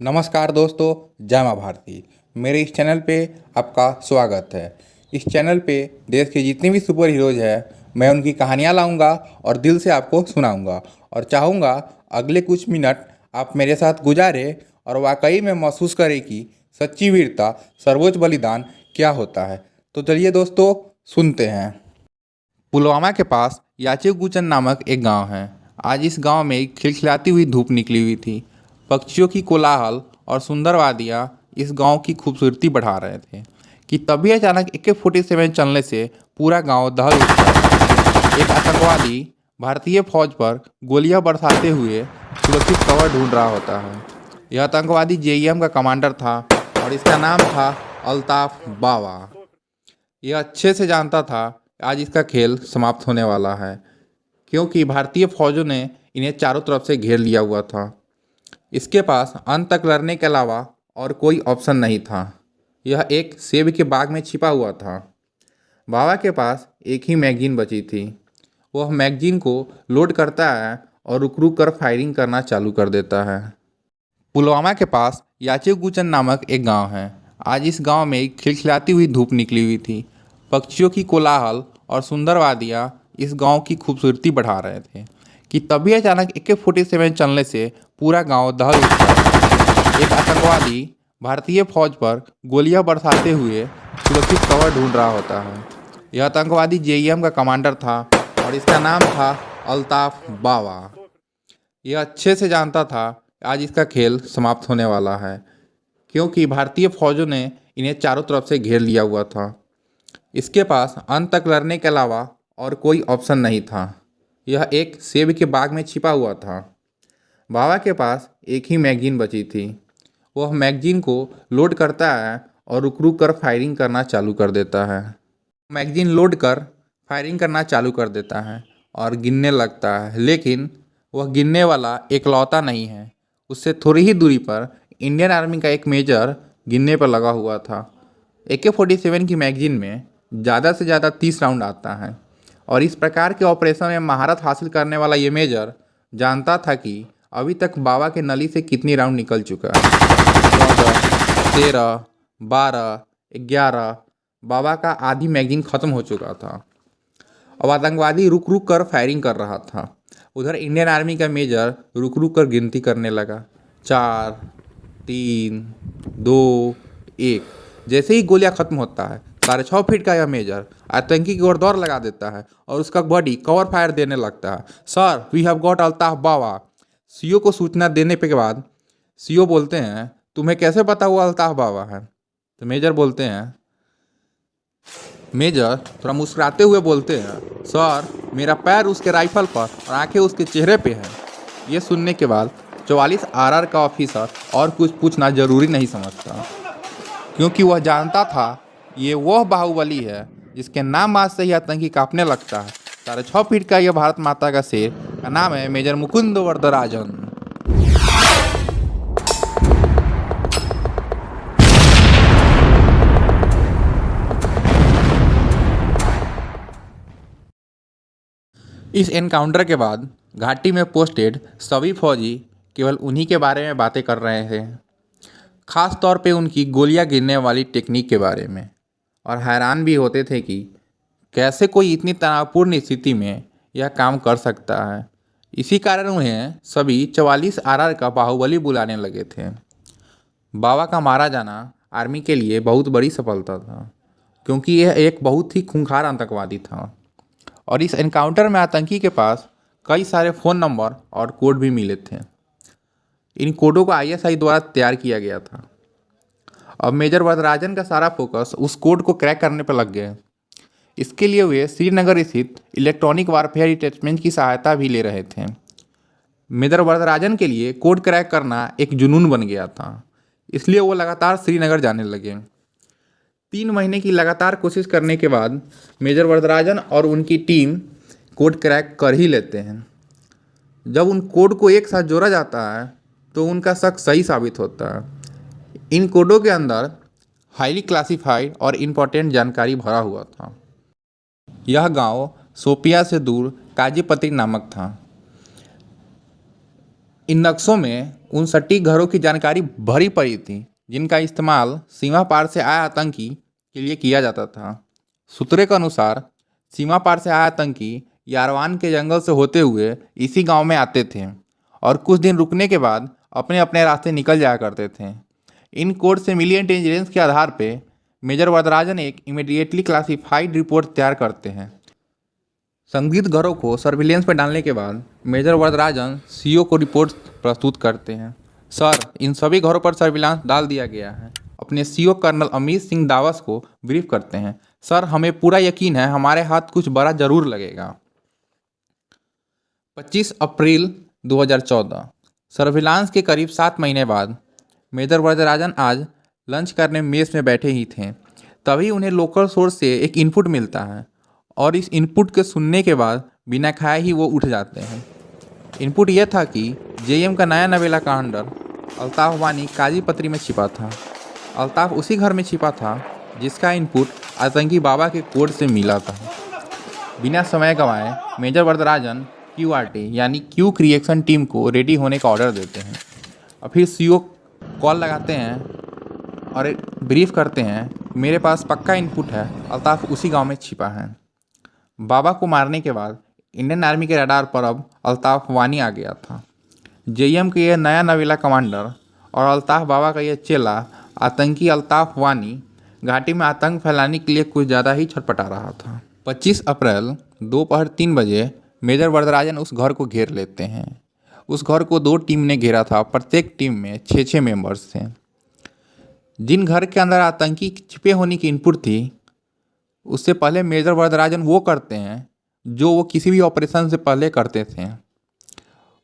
नमस्कार दोस्तों, जय माँ भारती। मेरे इस चैनल पे आपका स्वागत है। इस चैनल पे देश के जितने भी सुपर हीरोज़ हैं, मैं उनकी कहानियाँ लाऊंगा और दिल से आपको सुनाऊंगा और चाहूँगा अगले कुछ मिनट आप मेरे साथ गुजारें और वाकई में महसूस करें कि सच्ची वीरता, सर्वोच्च बलिदान क्या होता है। तो चलिए दोस्तों, सुनते हैं। पुलवामा के पास याची गुचन नामक एक गांव है। आज इस गांव में एक खिलखिलाती हुई धूप निकली हुई थी। पक्षियों की कोलाहल और सुंदर वादियाँ इस गांव की खूबसूरती बढ़ा रहे थे कि तभी अचानक AK-47 चलने से पूरा गांव दहल उठा। एक आतंकवादी भारतीय फौज पर गोलियां बरसाते हुए सुरक्षित कवर ढूंढ रहा होता है। यह आतंकवादी JEM का कमांडर था और इसका नाम था अल्ताफ बावा। यह अच्छे से जानता था आज इसका खेल समाप्त होने वाला है, क्योंकि भारतीय फौजों ने इन्हें चारों तरफ से घेर लिया हुआ था। इसके पास अंत तक लड़ने के अलावा और कोई ऑप्शन नहीं था। यह एक सेब के बाग में छिपा हुआ था। बाबा के पास एक ही मैगजीन बची थी। वह मैगजीन को लोड करता है और रुक रुक कर फायरिंग करना चालू कर देता है। पुलवामा के पास याची गुचन नामक एक गांव है। आज इस गांव में एक खिलखिलाती हुई धूप निकली हुई थी। पक्षियों की कोलाहल और सुंदर वादियाँ इस गांव की खूबसूरती बढ़ा रहे थे कि तभी अचानक AK-47 चलने से पूरा गांव दहल उठा। एक आतंकवादी भारतीय फौज पर गोलियां बरसाते हुए सुरक्षित कवर ढूंढ रहा होता है। यह आतंकवादी JEM का कमांडर था और इसका नाम था अल्ताफ बावा। यह अच्छे से जानता था आज इसका खेल समाप्त होने वाला है, क्योंकि भारतीय फौजों ने इन्हें चारों तरफ से घेर लिया हुआ था। इसके पास अंत तक लड़ने के अलावा और कोई ऑप्शन नहीं था। यह एक सेब के बाग में छिपा हुआ था। बाबा के पास एक ही मैगजीन बची थी। वह मैगजीन को लोड करता है और रुक रुक कर फायरिंग करना चालू कर देता है। मैगजीन लोड कर फायरिंग करना चालू कर देता है और गिनने लगता है, लेकिन वह गिनने वाला एकलौता नहीं है। उससे थोड़ी ही दूरी पर इंडियन आर्मी का एक मेजर गिनने पर लगा हुआ था। AK-47 की मैगजीन में ज़्यादा से ज़्यादा 30 राउंड आता है और इस प्रकार के ऑपरेशन में महारत हासिल करने वाला ये मेजर जानता था कि अभी तक बाबा के नली से कितनी राउंड निकल चुका है। 14, 13, 12, 11। बाबा का आधी मैगजीन ख़त्म हो चुका था। अब आतंकवादी रुक रुक कर फायरिंग कर रहा था। उधर इंडियन आर्मी का मेजर रुक रुक कर गिनती करने लगा। 4, 3, 2, 1। जैसे ही गोलियां खत्म होता है, 6.5 फीट का यह मेजर आतंकी की ओर दौड़ लगा देता है और उसका बॉडी कवर फायर देने लगता है। Sir, we have got Altaf Bawa. CO को सूचना देने के बाद CO बोलते हैं, तुम्हें कैसे पता हुआ अल्ताफ बावा है? तो मेजर बोलते हैं, मेजर थोड़ा मुस्कुराते हुए बोलते हैं, सर, मेरा पैर उसके राइफल पर और आंखें उसके चेहरे पे हैं। ये सुनने के बाद 44 RR का ऑफिसर और कुछ पूछना जरूरी नहीं समझता, क्योंकि वह जानता था ये वह बाहुबली है जिसके नाम आज से ही आतंकी कांपने लगता है। 6.5 फीट का यह भारत माता का शेर का नाम है मेजर मुकुंद वरदराजन। इस एनकाउंटर के बाद घाटी में पोस्टेड सभी फौजी केवल उन्हीं के बारे में बातें कर रहे थे, ख़ास तौर पे उनकी गोलियां गिरने वाली टेक्निक के बारे में, और हैरान भी होते थे कि कैसे कोई इतनी तनावपूर्ण स्थिति में यह काम कर सकता है। इसी कारण उन्हें सभी 44 RR का बाहुबली बुलाने लगे थे। बाबा का मारा जाना आर्मी के लिए बहुत बड़ी सफलता था, क्योंकि यह एक बहुत ही खूंखार आतंकवादी था और इस एनकाउंटर में आतंकी के पास कई सारे फ़ोन नंबर और कोड भी मिले थे। इन कोडों को ISI द्वारा तैयार किया गया था। अब मेजर वरदराजन का सारा फोकस उस कोड को क्रैक करने पर लग गया। इसके लिए वे श्रीनगर स्थित इलेक्ट्रॉनिक वारफेयर डिटैचमेंट की सहायता भी ले रहे थे। मेजर वरदराजन के लिए कोड क्रैक करना एक जुनून बन गया था, इसलिए वो लगातार श्रीनगर जाने लगे। 3 महीने की लगातार कोशिश करने के बाद मेजर वरदराजन और उनकी टीम कोड क्रैक कर ही लेते हैं। जब उन कोड को एक साथ जोड़ा जाता है तो उनका शक सही साबित होता है। इन कोडों के अंदर हाईली क्लासिफाइड और इम्पोर्टेंट जानकारी भरा हुआ था। यह गांव सोपिया से दूर काजीपत्री नामक था। इन नक्शों में उन सटीक घरों की जानकारी भरी पड़ी थी जिनका इस्तेमाल सीमा पार से आए आतंकी के लिए किया जाता था। सूत्रों के अनुसार सीमा पार से आए आतंकी यारवान के जंगल से होते हुए इसी गांव में आते थे और कुछ दिन रुकने के बाद अपने अपने रास्ते निकल जाया करते थे। इन कोड से मिली इंटेलिजेंस के आधार पर मेजर वरदराजन एक इमीडिएटली क्लासिफाइड रिपोर्ट तैयार करते हैं। संदिग्ध घरों को सर्विलेंस पर डालने के बाद मेजर वरदराजन सीईओ को रिपोर्ट प्रस्तुत करते हैं। सर, इन सभी घरों पर सर्विलांस डाल दिया गया है। अपने CEO colonel Amit Singh Davos को ब्रीफ करते हैं। सर, हमें पूरा यकीन है हमारे हाथ कुछ बड़ा जरूर लगेगा। 25 अप्रैल 2014 सर्विलांस के करीब 7 महीने बाद मेजर वरदराजन आज लंच करने मेस में बैठे ही थे, तभी उन्हें लोकल सोर्स से एक इनपुट मिलता है और इस इनपुट के सुनने के बाद बिना खाए ही वो उठ जाते हैं। इनपुट यह था कि जेएम का नया नवेला कमांडर अल्ताफ वानी काजी पत्री में छिपा था। अल्ताफ उसी घर में छिपा था जिसका इनपुट आतंकी बाबा के कोड से मिला था। बिना समय गंवाए मेजर वरदराजन QRT यानी क्यू क्रिएशन टीम को रेडी होने का ऑर्डर देते हैं और फिर सीईओ कॉल लगाते हैं और ब्रीफ करते हैं, मेरे पास पक्का इनपुट है, अल्ताफ उसी गांव में छिपा है। बाबा को मारने के बाद इंडियन आर्मी के रडार पर अब अल्ताफ वानी आ गया था। जेएम के यह नया नवेला कमांडर और अल्ताफ बाबा का यह चेला आतंकी अल्ताफ वानी घाटी में आतंक फैलाने के लिए कुछ ज़्यादा ही छटपटा रहा था। 25 अप्रैल दोपहर 3 बजे मेजर वरदराजन उस घर को घेर लेते हैं। उस घर को 2 टीम ने घेरा था, प्रत्येक टीम में 6-6 मेंबर्स थे। जिन घर के अंदर आतंकी छिपे होने की इनपुट थी, उससे पहले मेजर वरदराजन वो करते हैं जो वो किसी भी ऑपरेशन से पहले करते थे।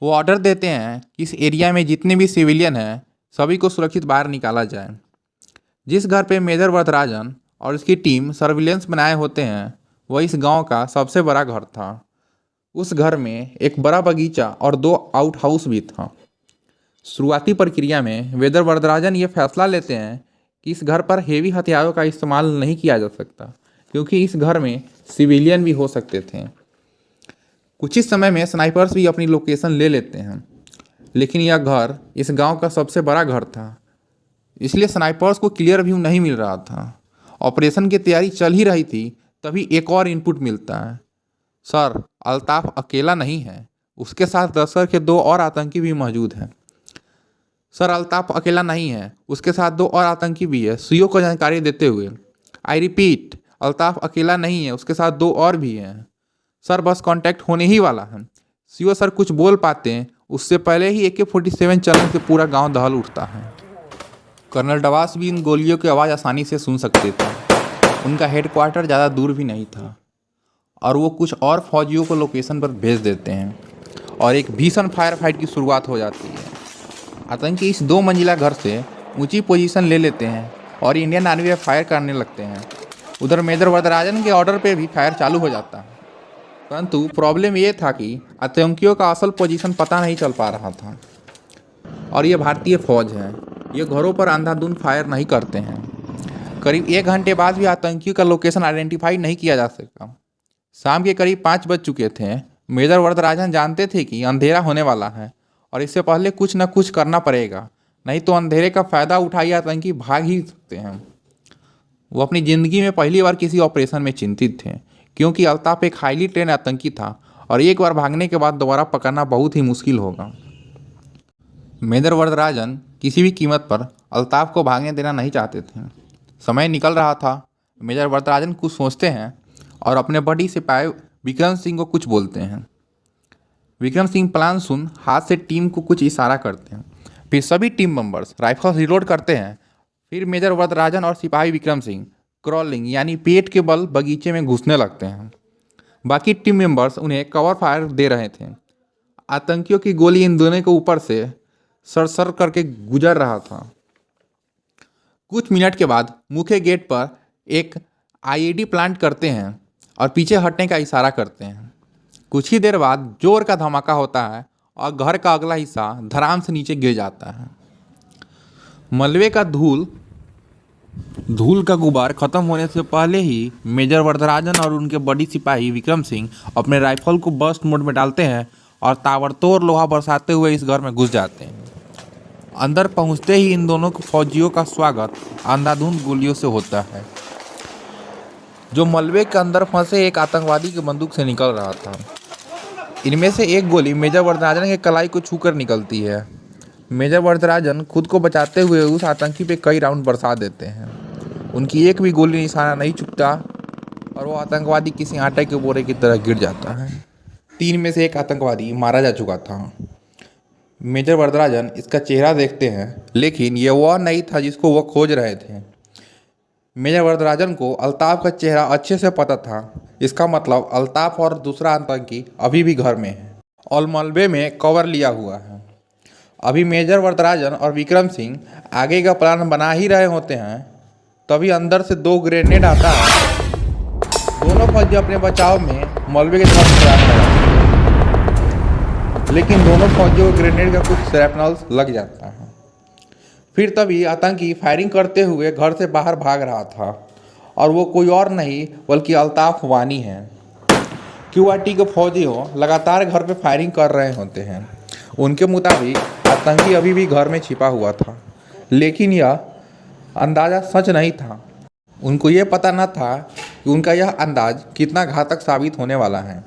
वो ऑर्डर देते हैं कि इस एरिया में जितने भी सिविलियन हैं सभी को सुरक्षित बाहर निकाला जाए। जिस घर पे मेजर वरदराजन और उसकी टीम सर्विलेंस बनाए होते हैं वह इस गांव का सबसे बड़ा घर था। उस घर में एक बड़ा बगीचा और 2 आउट हाउस भी था। शुरुआती प्रक्रिया में मेजर वरदराजन ये फैसला लेते हैं कि इस घर पर हेवी हथियारों का इस्तेमाल नहीं किया जा सकता क्योंकि इस घर में सिविलियन भी हो सकते थे। कुछ ही समय में स्नाइपर्स भी अपनी लोकेशन ले लेते हैं, लेकिन यह घर इस गांव का सबसे बड़ा घर था, इसलिए स्नाइपर्स को क्लियर व्यू नहीं मिल रहा था। ऑपरेशन की तैयारी चल ही रही थी, तभी एक और इनपुट मिलता है। सर, अल्ताफ अकेला नहीं है, उसके साथ लश्कर के 2 और आतंकी भी मौजूद हैं। सर, अल्ताफ अकेला नहीं है, उसके साथ 2 और आतंकी भी है। सीईओ को जानकारी देते हुए, आई रिपीट, अल्ताफ अकेला नहीं है, उसके साथ 2 और भी हैं। सर, बस कांटेक्ट होने ही वाला है। सीईओ सर कुछ बोल पाते हैं उससे पहले ही AK-47 चलने से पूरा गांव दहल उठता है। कर्नल डवास भी इन गोलियों की आवाज़ आसानी से सुन सकते थे। उनका हेडक्वार्टर ज़्यादा दूर भी नहीं था और वो कुछ और फौजियों को लोकेशन पर भेज देते हैं और एक भीषण फायर फाइट की शुरुआत हो जाती है। आतंकी इस 2 मंजिला घर से ऊंची पोजीशन ले लेते हैं और इंडियन आर्मी पे फायर करने लगते हैं। उधर मेजर वरदराजन के ऑर्डर पे भी फायर चालू हो जाता है, परंतु प्रॉब्लम ये था कि आतंकियों का असल पोजीशन पता नहीं चल पा रहा था और ये भारतीय फौज है, ये घरों पर अंधाधुंध फायर नहीं करते हैं। करीब 1 घंटे बाद भी आतंकियों का लोकेशन आइडेंटिफाई नहीं किया जा सका। शाम के करीब 5 बज चुके थे। मेजर वरदराजन जानते थे कि अंधेरा होने वाला है और इससे पहले कुछ न कुछ करना पड़ेगा, नहीं तो अंधेरे का फ़ायदा उठाई आतंकी भाग ही सकते हैं। वो अपनी ज़िंदगी में पहली बार किसी ऑपरेशन में चिंतित थे क्योंकि अल्ताफ एक हाईली ट्रेन आतंकी था और एक बार भागने के बाद दोबारा पकड़ना बहुत ही मुश्किल होगा। मेजर वरदराजन किसी भी कीमत पर अल्ताफ को भागने देना नहीं चाहते थे। समय निकल रहा था। मेजर वरदराजन कुछ सोचते हैं और अपने बड़ी सिपाही विक्रम सिंह को कुछ बोलते हैं। विक्रम सिंह प्लान सुन हाथ से टीम को कुछ इशारा करते हैं। फिर सभी टीम मेंबर्स राइफल रिलोड करते हैं। फिर मेजर वरदराजन और सिपाही विक्रम सिंह क्रॉलिंग यानी पेट के बल बगीचे में घुसने लगते हैं। बाकी टीम मेंबर्स उन्हें कवर फायर दे रहे थे। आतंकियों की गोली इन दोनों के ऊपर से सरसर करके गुजर रहा था। कुछ मिनट के बाद मुख्य गेट पर एक IED प्लांट करते हैं और पीछे हटने का इशारा करते हैं। कुछ ही देर बाद जोर का धमाका होता है और घर का अगला हिस्सा धड़ाम से नीचे गिर जाता है। मलबे का धूल का गुबार खत्म होने से पहले ही मेजर वरदराजन और उनके बड़ी सिपाही विक्रम सिंह अपने राइफल को बर्स्ट मोड में डालते हैं और ताबड़तोड़ लोहा बरसाते हुए इस घर में घुस जाते हैं। अंदर पहुंचते ही इन दोनों फौजियों का स्वागत अंधाधुंध गोलियों से होता है, जो मलबे के अंदर फंसे एक आतंकवादी की बंदूक से निकल रहा था। इनमें से एक गोली मेजर वरदराजन के कलाई को छूकर निकलती है। मेजर वरदराजन खुद को बचाते हुए उस आतंकी पे कई राउंड बरसा देते हैं। उनकी एक भी गोली निशाना नहीं चुकता और वो आतंकवादी किसी आटे के बोरे की तरह गिर जाता है। 3 में से एक आतंकवादी मारा जा चुका था। मेजर वरदराजन इसका चेहरा देखते हैं, लेकिन ये वह नहीं था जिसको वह खोज रहे थे। मेजर वरदराजन को अल्ताफ का चेहरा अच्छे से पता था। इसका मतलब अल्ताफ और दूसरा आतंकी अभी भी घर में है और मलबे में कवर लिया हुआ है। अभी मेजर वरदराजन और विक्रम सिंह आगे का प्लान बना ही रहे होते हैं, तभी अंदर से 2 ग्रेनेड आता है। दोनों फौजी अपने बचाव में मलबे की तरफ प्रयास करते हैं, लेकिन दोनों फौजियों को ग्रेनेड का कुछ श्रैपनल्स लग जाता है। फिर तभी आतंकी फायरिंग करते हुए घर से बाहर भाग रहा था और वो कोई और नहीं बल्कि अल्ताफ वानी है। क्यूआरटी के फौजियों लगातार घर पे फायरिंग कर रहे होते हैं। उनके मुताबिक आतंकी अभी भी घर में छिपा हुआ था, लेकिन यह अंदाज़ा सच नहीं था। उनको ये पता न था कि उनका यह अंदाज कितना घातक साबित होने वाला है।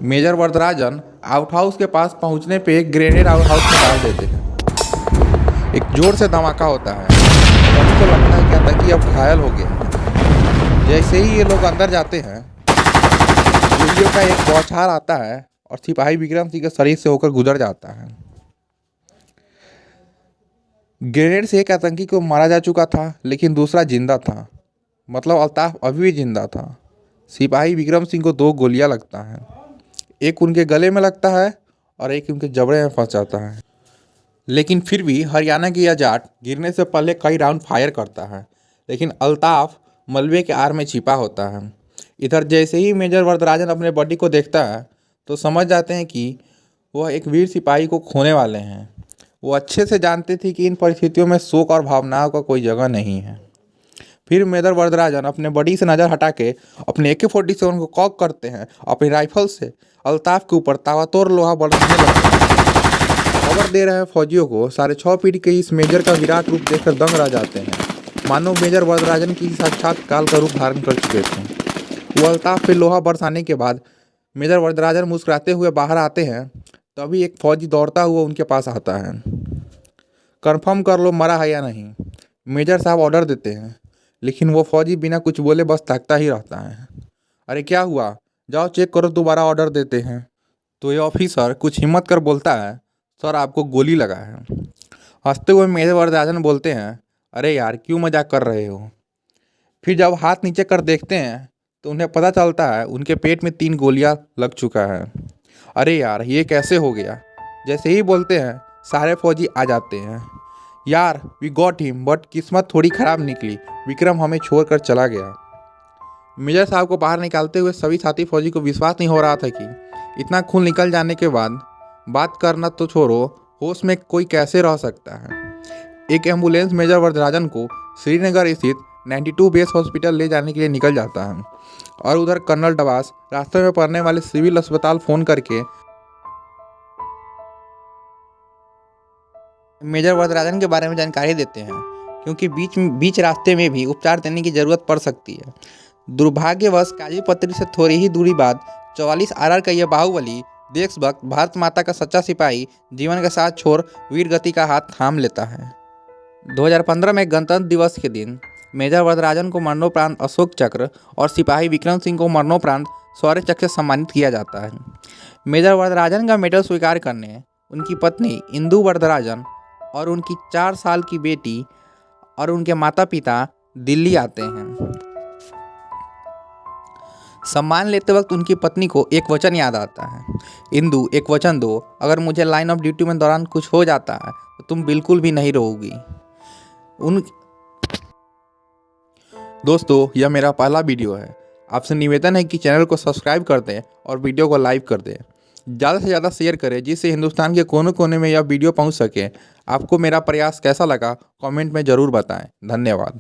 मेजर वरदराजन आउटहाउस के पास पहुंचने पे एक ग्रेनेड आउटहाउस में डाल देते हैं। एक जोर से धमाका होता है। सभी को लगता है कि आतंकी अब घायल हो गया है। जैसे ही ये लोग अंदर जाते हैं, गोलियों का एक बौछार आता है और सिपाही विक्रम सिंह के शरीर से होकर गुजर जाता है। ग्रेनेड से एक आतंकी को मारा जा चुका था, लेकिन दूसरा जिंदा था। मतलब अल्ताफ अभी भी जिंदा था। सिपाही विक्रम सिंह को 2 गोलियां लगता है। एक उनके गले में लगता है और एक उनके जबड़े में फंस जाता है। लेकिन फिर भी हरियाणा की यह जाट गिरने से पहले कई राउंड फायर करता है, लेकिन अल्ताफ मलबे के आड़ में छिपा होता है। इधर जैसे ही मेजर वरदराजन अपने बॉडी को देखता है तो समझ जाते हैं कि वह एक वीर सिपाही को खोने वाले हैं। वो अच्छे से जानते थे कि इन परिस्थितियों में शोक और भावनाओं का कोई जगह नहीं है। फिर मेजर वरदराजन अपने बॉडी से नज़र हटा के अपने AK-47 को कॉक करते हैं। अपनी राइफल से अल्ताफ के ऊपर ताबड़तोड़ लोहा बरसाने लगते हैं। खबर दे रहे फौजियों को 6.5 फीट के इस मेजर का विराट रूप देखकर दंग रह जाते हैं, मानो मेजर वरदराजन की साक्षात काल का रूप धारण कर चुके थे। वो अल्ताफ पे लोहा बरसाने के बाद मेजर वरदराजन मुस्कुराते हुए बाहर आते हैं। तभी एक फौजी दौड़ता हुआ उनके पास आता है। कंफर्म कर लो मरा है या नहीं, मेजर साहब ऑर्डर देते हैं। लेकिन वो फौजी बिना कुछ बोले बस ताकता ही रहता है। अरे क्या हुआ, जाओ चेक करो, दोबारा ऑर्डर देते हैं। तो ये ऑफिसर कुछ हिम्मत कर बोलता है, सर आपको गोली लगा है। हंसते हुए मेजर वरदराजन बोलते हैं, अरे यार क्यों मजाक कर रहे हो। फिर जब हाथ नीचे कर देखते हैं तो उन्हें पता चलता है उनके पेट में 3 गोलियां लग चुका है। अरे यार ये कैसे हो गया। जैसे ही बोलते हैं सारे फौजी आ जाते हैं। यार वी गॉट हिम, बट किस्मत थोड़ी ख़राब निकली, विक्रम हमें छोड़कर चला गया। मेजर साहब को बाहर निकालते हुए सभी साथी फौजी को विश्वास नहीं हो रहा था कि इतना खून निकल जाने के बाद बात करना तो छोड़ो, होश में कोई कैसे रह सकता है। एक एम्बुलेंस मेजर वरदराजन को श्रीनगर स्थित 92 बेस हॉस्पिटल ले जाने के लिए निकल जाता है और उधर कर्नल डबास रास्ते में पड़ने वाले सिविल अस्पताल फ़ोन करके मेजर वरदराजन के बारे में जानकारी देते हैं, क्योंकि बीच रास्ते में भी उपचार देने की ज़रूरत पड़ सकती है। दुर्भाग्यवश काजीपत्री से थोड़ी ही दूरी बाद 44 RR का यह बाहुबली देशभक्त भारत माता का सच्चा सिपाही जीवन का साथ छोड़ वीर गति का हाथ थाम लेता है। 2015 में गणतंत्र दिवस के दिन मेजर वरदराजन को मरणोपरांत अशोक चक्र और सिपाही विक्रम सिंह को मरणोपरांत शौर्य चक्र से सम्मानित किया जाता है। मेजर वरदराजन का मेडल स्वीकार करने उनकी पत्नी इंदु वरदराजन और उनकी 4 साल की बेटी और उनके माता पिता दिल्ली आते हैं। सम्मान लेते वक्त उनकी पत्नी को एक वचन याद आता है, इंदु एक वचन दो, अगर मुझे लाइन ऑफ ड्यूटी में दौरान कुछ हो जाता है तो तुम बिल्कुल भी नहीं रोओगी। दोस्तों यह मेरा पहला वीडियो है। आपसे निवेदन है कि चैनल को सब्सक्राइब कर दें और वीडियो को लाइक कर दें। ज़्यादा से ज़्यादा शेयर करें जिससे हिंदुस्तान के कोने कोने में यह वीडियो पहुंच सके। आपको मेरा प्रयास कैसा लगा कमेंट में ज़रूर बताएं। धन्यवाद।